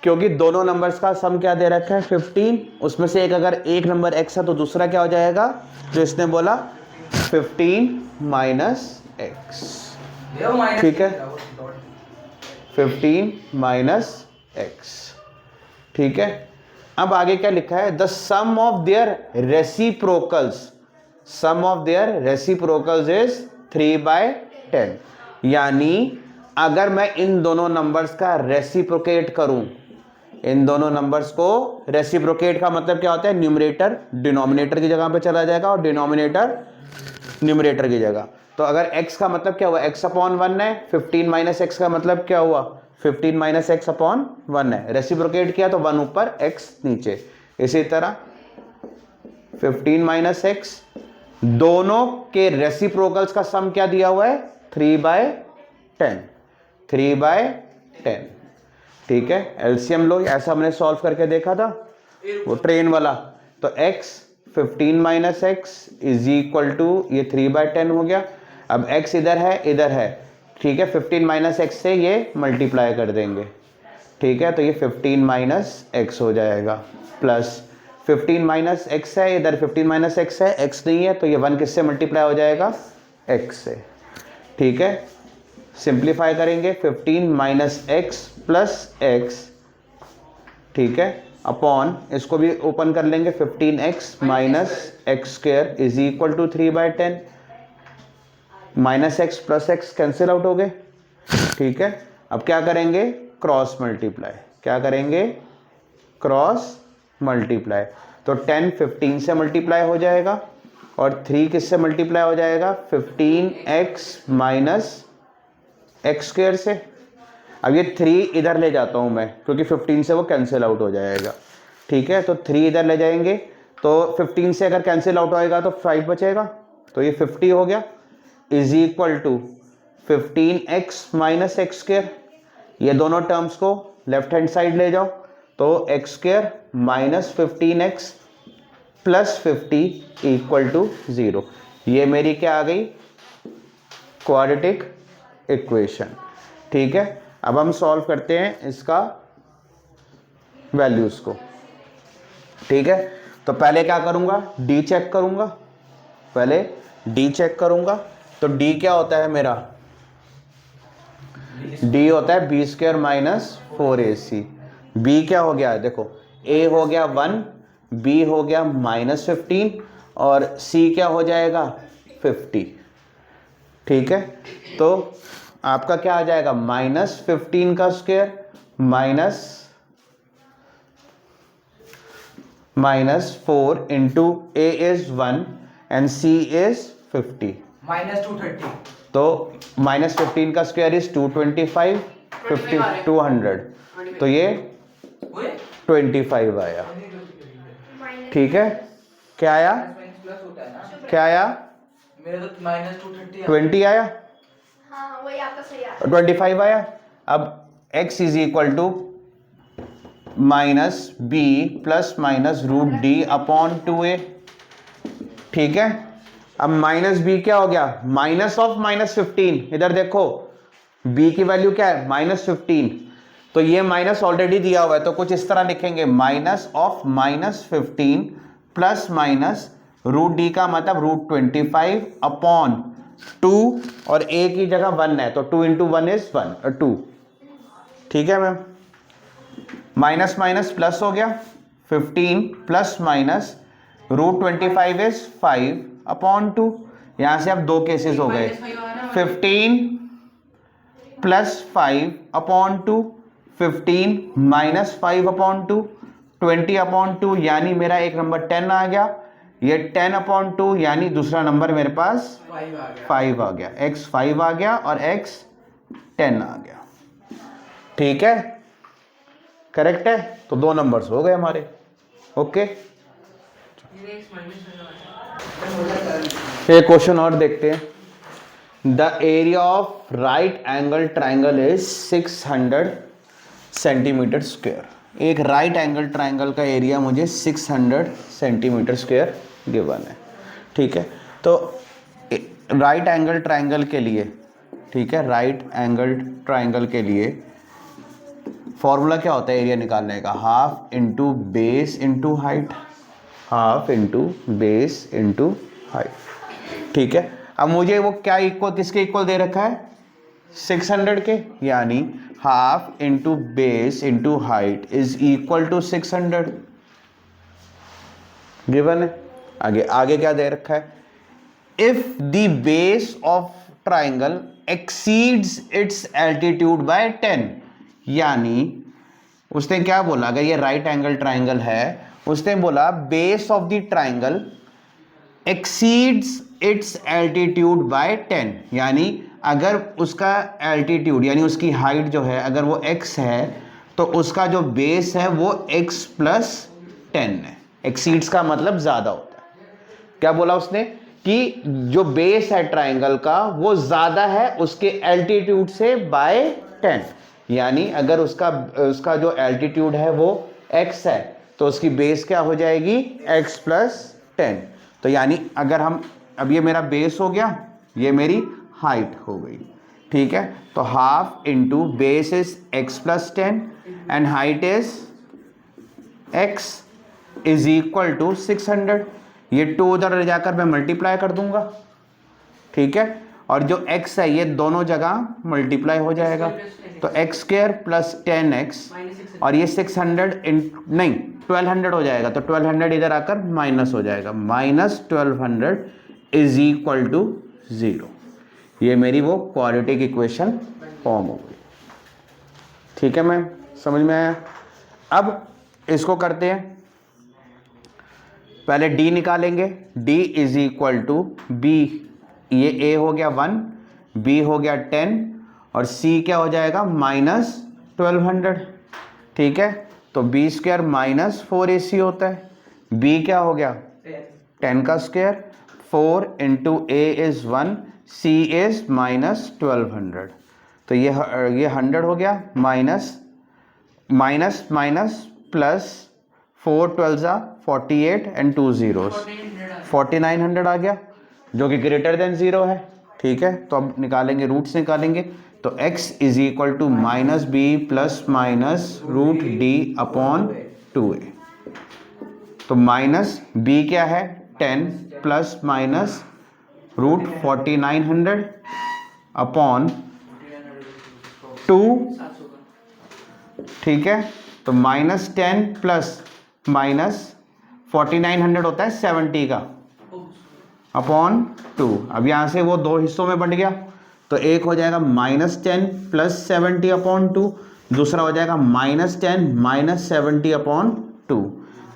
S1: क्योंकि दोनों नंबर्स का सम क्या दे रखा है 15, उसमें से एक अगर एक नंबर x है तो दूसरा क्या हो जाएगा जो इसने बोला 15 माइनस x, ठीक है, 15 माइनस x, ठीक है। अब आगे क्या लिखा है, the sum of their reciprocals, sum of their reciprocals is 3/10। यानी अगर मैं इन दोनों नंबर्स का रेसिप्रोकेट करूं, इन दोनों नंबर्स को रेसिप्रोकेट का मतलब क्या होता है, न्यूमरेटर डिनोमिनेटर की जगह पे चला जाएगा और डिनोमिनेटर न्यूमरेटर की जगह। तो अगर x का मतलब क्या हुआ x अपॉन 1 है, 15 माइनस x का मतलब क्या हुआ 15 माइनस x अपॉन 1 है, रेसिप्रोकेट किया तो 1 ऊपर x नीचे। इसी तरह 15 माइनस x, दोनों के रेसिप्रोकल्स का सम क्या दिया हुआ है 3/10, 3/10, ठीक है। एलसीएम लो, ऐसा हमने सॉल्व करके देखा था वो ट्रेन वाला। तो x 15 minus x is equal to ये 3/10 हो गया। अब x इधर है, ठीक है, 15 माइनस x से ये मल्टीप्लाई कर देंगे, ठीक है। तो ये 15 माइनस x हो जाएगा प्लस 15 माइनस x है, इधर 15 माइनस x है, x नहीं है तो ये 1 किससे मल्टीप्लाई हो जाएगा x से, ठीक है। सिंप्लीफाई करेंगे 15 माइनस x प्लस x, ठीक है, अपॉन इसको भी ओपन कर लेंगे 15x minus x square is equal to 3/10। Minus x plus x cancel out हो गए, ठीक है। अब क्या करेंगे क्रॉस मल्टीप्लाई, क्या करेंगे क्रॉस मल्टीप्लाई। तो 10 15 से मल्टीप्लाई हो जाएगा और 3 किससे मल्टीप्लाई हो जाएगा 15x माइनस एक्स स्क्वायर से। अब ये 3 इधर ले जाता हूँ मैं क्योंकि 15 से वो कैंसिल आउट हो जाएगा, ठीक है। तो 3 इधर ले जाएंगे तो 15 से अगर कैंसिल आउट होएगा तो 5 बचेगा, तो ये 50 हो गया is equal to 15x minus x square. ये दोनों टर्म्स को लेफ्ट हैंड साइड ले जाओ तो x square minus 15x plus 50 equal to 0। ये मेरी क्या आ गई क्वाड्रेटिक इक्वेशन, ठीक है। अब हम सॉल्व करते हैं इसका वैल्यूज़ को। ठीक है, तो पहले क्या करूँगा, डी चेक करूँगा, पहले डी चेक करूँगा। तो डी क्या होता है मेरा, डी होता है B square minus 4ac। B क्या हो गया, देखो ए हो गया 1, बी हो गया -15 और सी क्या हो जाएगा 50। ठीक है, तो आपका क्या आ जाएगा, -15 का square -4 into a is 1 and c is 50।
S2: -230।
S1: तो -15 का स्क्वायर इज 225, 50 200, तो ये 25 आया। ठीक है, क्या आया,
S2: प्लस होता है ना,
S1: क्या आया,
S2: मेरा तो -230
S1: 20 आया,
S3: हाँ वही आपका सही आ
S1: 25 आया। अब x is equal to -b plus minus root D upon 2a। ठीक है, अब -b क्या हो गया, माइनस ऑफ -15। इधर देखो b की वैल्यू क्या है, -15, तो ये माइनस ऑलरेडी दिया हुआ है, तो कुछ इस तरह लिखेंगे, minus of -15 plus minus root d का मतलब √25 अपॉन 2 और a की जगह 1 है, तो 2 इंटू 1 इज 2। ठीक है मैम, माइनस माइनस प्लस हो गया, 15 प्लस माइनस √25 इज 5 अपॉन 2। यहां से अब दो केसेस हो गए, 15 plus 5 upon 2, 15 minus 5 upon 2, 20 upon 2, यानी मेरा एक नंबर 10 आ गया। ये 10 अपॉन 2 यानी दूसरा नंबर मेरे पास 5 आ गया, x 5 आ गया और x 10 आ गया। ठीक है, करेक्ट है, तो दो नंबर्स हो गए हमारे। ओके, एक क्वेश्चन और देखते हैं। The area of right angle triangle is 600 centimetre square. एक राइट एंगल ट्राइंगल का एरिया मुझे 600 सेंटीमीटर स्क्वायर गिवन है। ठीक है, तो राइट एंगल ट्राइंगल के लिए, ठीक है, राइट एंगल ट्राइंगल के लिए फॉर्मूला क्या होता है एरिया निकालने का, half into base into height, half into base into height. ठीक है, अब मुझे वो क्या इक्वल, किसके इक्वल दे रखा है, 600 के, यानी half into base into height is equal to 600 given है। आगे आगे क्या दे रखा है, if the base of triangle exceeds its altitude by 10, यानी उसने क्या बोला, अगर ये राइट एंगल ट्राइंगल है, उसने बोला base of the triangle exceeds its altitude by 10, यानी अगर उसका एल्टीट्यूड यानी उसकी हाइट जो है अगर वो x है, तो उसका जो बेस है वो x प्लस 10 है। एक्सीड्स का मतलब ज्यादा होता है। क्या बोला उसने कि जो बेस है ट्राइंगल का वो ज्यादा है उसके एल्टीट्यूड से बाय 10, यानी अगर उसका जो एल्टीट्यूड है वो x है तो उसकी बेस क्या हो जाएगी, x प्लस 10। तो यानी अगर हम, अब ये मेरा बेस हो गया, ये मेरी हाइट हो गई। ठीक है, तो half into base is x plus 10 and height is x is equal to 600। ये 2 उधर ले जाकर मैं मल्टीप्लाई कर दूंगा। ठीक है, और जो x है ये दोनों जगह मल्टीप्लाई हो जाएगा, तो x स्क्वायर प्लस 10x और ये 600 नहीं 1200 हो जाएगा, तो 1200 इधर आकर माइनस हो जाएगा, -1200 इज इक्वल टू 0। ये मेरी वो क्वाड्रेटिक इक्वेशन फॉर्म हो गई। ठीक है मैम, समझ में आया। अब इसको करते हैं, पहले d निकालेंगे, d is equal to b, ये a हो गया 1, b हो गया 10 और c क्या हो जाएगा -1200। ठीक है, तो b स्क्वायर -4ac होता है, b क्या हो गया 10 का square, 4 into a is 1, c is -1200, तो ये 100 हो गया, minus minus minus plus 4 12 48 and 2 zeros 4900 आ गया, जो कि ग्रेटर देन 0 है। ठीक है, तो अब निकालेंगे, रूट्स निकालेंगे, तो x is equal to minus B plus minus root D upon 2a। तो माइनस b क्या है 10 प्लस माइनस रूट 4900 अपॉन 2, ठीक है। तो माइनस 10 प्लस माइनस 4900 होता है 70 का अपॉन 2। अब यहाँ से वो दो हिस्सों में बंट गया, तो एक हो जाएगा माइनस 10 प्लस 70 अपॉन 2, दूसरा हो जाएगा minus 10 minus 70 upon 2,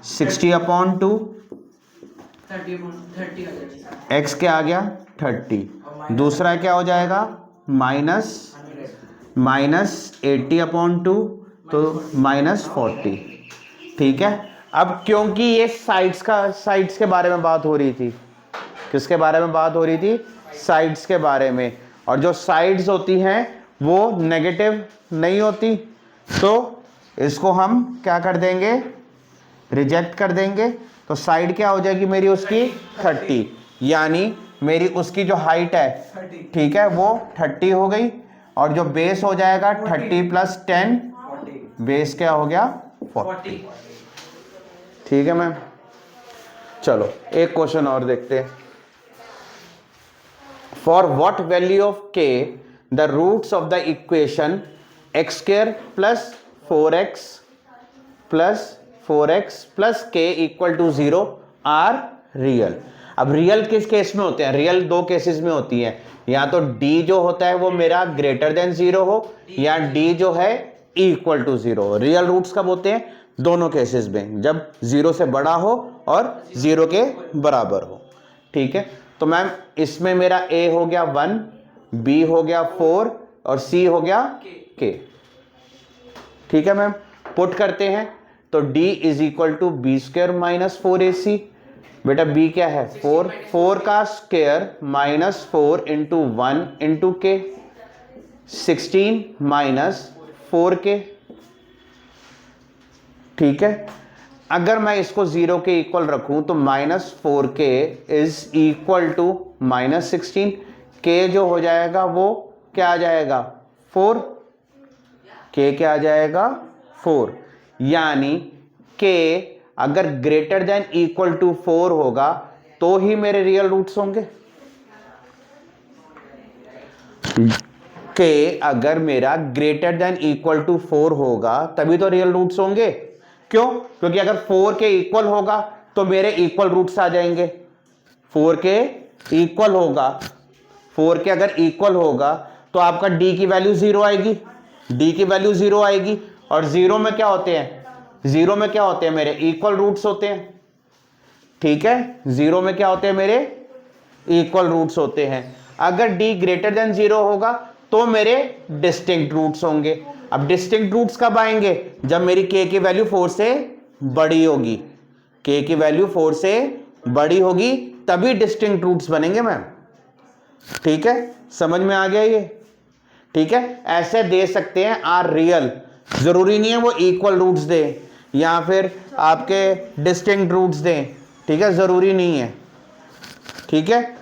S1: 60 upon 2,
S4: 30
S1: x क्या आ गया 30, दूसरा क्या हो जाएगा माइनस 80 अपॉन 2, तो माइनस 40, ठीक है। अब क्योंकि ये साइड्स के बारे में बात हो रही थी, किसके बारे में बात हो रही थी, साइड्स के बारे में, और जो साइड्स होती हैं वो नेगेटिव नहीं होती, तो इसको हम क्या कर देंगे, रिजेक्ट कर देंगे। तो साइड क्या हो जाएगी मेरी उसकी 30, यानी मेरी उसकी जो हाइट है, ठीक है, वो 30 हो गई, और जो बेस हो जाएगा 30 प्लस 10, बेस क्या हो गया 40, ठीक है मैम। चलो एक क्वेश्चन और देखते हैं। For what value of k the roots of the equation x square plus 4x plus k equal to 0 are real. अब रियल किस केस में होते हैं, रियल दो केसेस में होती है, या तो d जो होता है वो मेरा ग्रेटर देन 0 हो, या d जो है इक्वल टू 0। रियल रूट्स कब होते हैं, दोनों केसेस में, जब 0 से बड़ा हो और 0 के बराबर हो, ठीक है। तो मैम इसमें मेरा a हो गया 1, b हो गया 4 और c हो गया k, ठीक है मैम। पुट करते हैं तो d is equal to b square minus 4ac। बेटा b क्या है 4 का square minus 4 into 1 into k, 16 minus 4k, ठीक है। अगर मैं इसको 0 के इक्वल रखूं तो minus 4k is equal to minus 16, k जो हो जाएगा वो क्या आ जाएगा 4, k क्या आ जाएगा 4, यानी k अगर ग्रेटर देन इक्वल टू 4 होगा तो ही मेरे रियल रूट्स होंगे। k अगर मेरा ग्रेटर देन इक्वल टू 4 होगा तभी तो रियल रूट्स होंगे। क्यों, क्योंकि अगर 4 के इक्वल होगा तो मेरे इक्वल रूट्स आ जाएंगे। 4 के इक्वल होगा, 4 के अगर इक्वल होगा तो आपका d की वैल्यू 0 आएगी, d की वैल्यू 0 आएगी, और 0 में क्या होते हैं, 0 में क्या होते हैं मेरे इक्वल रूट्स होते हैं, ठीक है। 0 में क्या होते हैं मेरे इक्वल रूट्स होते हैं। अगर d ग्रेटर देन 0 होगा तो मेरे डिस्टिंक्ट रूट्स होंगे। अब डिस्टिंक्ट रूट्स कब आएंगे, जब मेरी k की वैल्यू 4 से बड़ी होगी, k की वैल्यू 4 से बड़ी होगी तभी डिस्टिंक्ट रूट्स बनेंगे मैम, ठीक है। समझ में आ गया ये, ठीक है। ऐसे दे सकते हैं आर रियल, जरूरी नहीं है वो इक्वल रूट्स दे या फिर आपके डिस्टिंक्ट रूट्स दें, ठीक है, जरूरी नहीं है, ठीक है।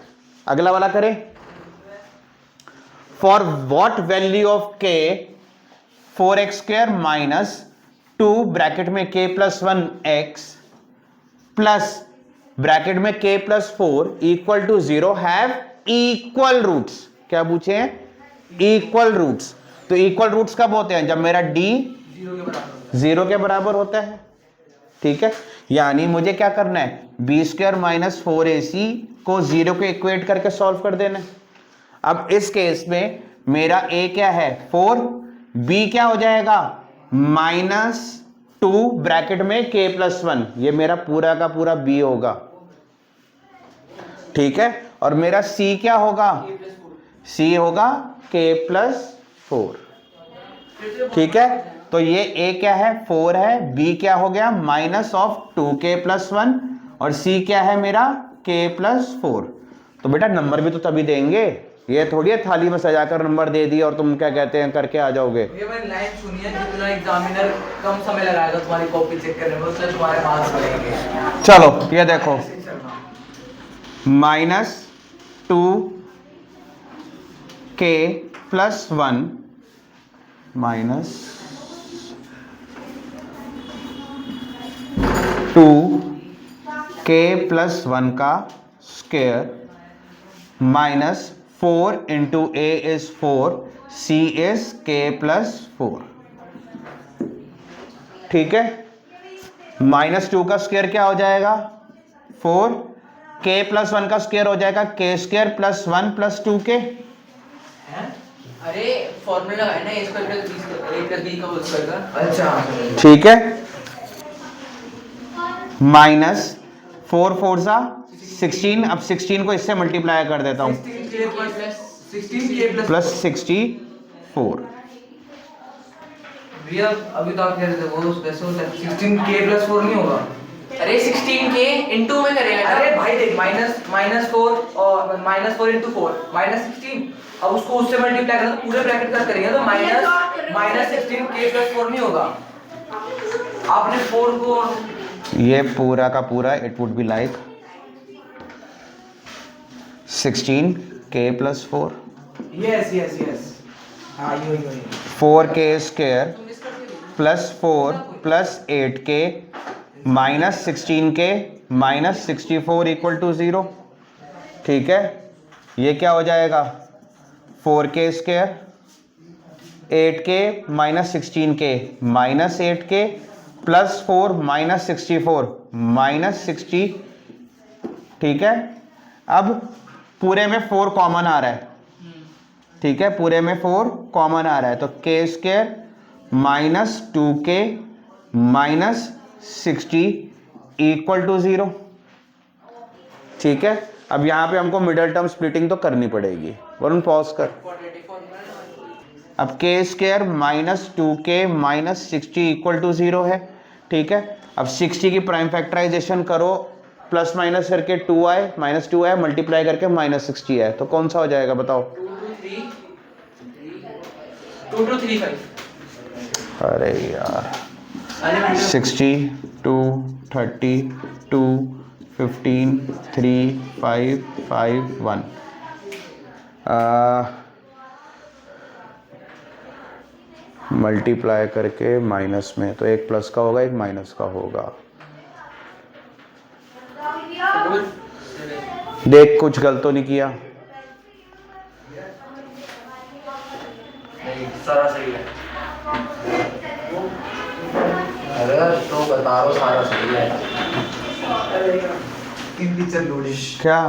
S1: अगला वाला करें। For what value of k 4x square minus 2 bracket में k plus 1x plus bracket में k plus 4 equal to 0 have equal roots. क्या पूछे हैं, इक्वल रूट्स। तो इक्वल रूट्स कब होते हैं, जब मेरा d 0 के बराबर होता है, ठीक है। यानी मुझे क्या करना है, बी स्क्वायर माइनस 4ac को 0 के इक्वेट करके सॉल्व कर देना है। अब इस केस में मेरा a क्या है 4, b क्या हो जाएगा -2 ब्रैकेट में k प्लस 1, ये मेरा पूरा का पूरा b होगा, ठीक है। और मेरा c क्या होगा, c होगा k प्लस 4, ठीक है। तो ये a क्या है 4 है, b क्या हो गया -2k प्लस 1 और c क्या है मेरा k प्लस 4। तो बेटा नंबर भी तो तभी देंगे, ये थोड़ी है थाली में सजाकर नंबर दे दिया और तुम क्या कहते हैं करके आ जाओगे।
S2: ये मैंने लाइन सुनी है, जितना एग्जामिनर कम समय लगाएगा तुम्हारी कॉपी चेक करने में उससे तुम्हारे मार्क्स बढ़ेंगे।
S1: चलो ये देखो -2k plus 1 minus 2k plus 1 का square minus 4 into a is 4, c is k plus 4। ठीक है, माइनस 2 का स्क्वायर क्या हो जाएगा 4, k प्लस 1 का स्क्वायर हो जाएगा k square plus 1 plus 2k।
S2: अरे फॉर्मूला है ना a स्क्वायर प्लस b का होल स्क्वायर का। अच्छा
S1: ठीक है, माइनस 4 4 सा 16, अब 16 को इससे मल्टीप्लाई कर देता हूं,
S2: 16k
S1: प्लस 64।
S2: भैया अभी तो आप कह रहे थे वो वैसे होता है 16k प्लस 4 नहीं होगा। अरे 16k इनटू में करेगा। अरे भाई देख माइनस 4 और माइनस 4 इंटू 4 माइनस 16, अब उसको उससे मल्टीप्लाई करना तो पूरे ब्रैकेट का करेंगे तो माइनस 16k प्लस 4 नहीं होगा। आपने 4 को
S1: ये पूरा का पूरा it would be like 16k plus 4,
S2: yes हाँ यो
S1: 4k square plus 4 plus 8k minus 16k minus 64 equal to 0। ठीक है, ये क्या हो जाएगा 4k square 8k minus 16k minus 8k plus 4 minus 64 minus 60। ठीक है, अब पूरे में 4 कॉमन आ रहा है। ठीक है, पूरे में 4 कॉमन आ रहा है तो k square minus 2k minus 60 equal to 0। ठीक है, अब यहाँ पे हमको मिडल टर्म स्प्लिटिंग तो करनी पड़ेगी। वरुण पॉज कर। अब k square minus 2k minus 60 equal to 0 है। ठीक है, अब 60 की प्राइम फैक्टराइजेशन करो, प्लस माइनस करके 2 आए, माइनस 2 आए, मल्टीप्लाई करके माइनस 60 आए, तो कौन सा हो जाएगा बताओ।
S2: 2 2 3 5।
S1: अरे यार 60 2 30 2 15 3 5 5 1 मल्टीप्लाई करके माइनस में, तो एक प्लस का होगा एक माइनस का होगा। देख कुछ गलत तो नहीं किया।
S2: सारा सही है। अरे तो बता रहा सारा सही है। तीन टीचर लोडिंग
S1: क्या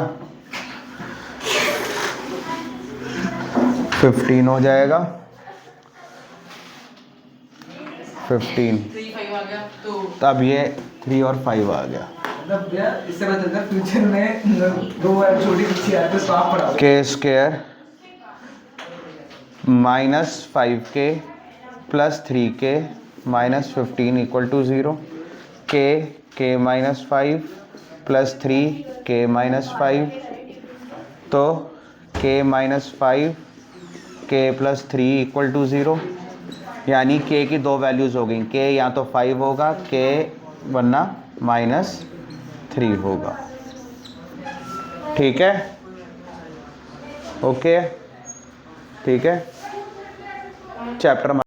S1: 15 हो जाएगा 15,
S2: 3 5 आ गया तो
S1: तब ये 3 और 5 आ गया।
S2: मतलब भैया इससे पता चलता है फ्यूचर में दो छोटी पीछे आते तो आप पढ़ाओ।
S1: k square minus 5k plus 3k minus 15 equal to 0, k minus 5 plus 3k minus 5, तो k minus 5 k plus 3 equal to 0, यानी k की दो वैल्यूज़ हो गई, k या तो 5 होगा, k वरना माइनस 3 होगा। ठीक है, ओके, ठीक है, चैप्टर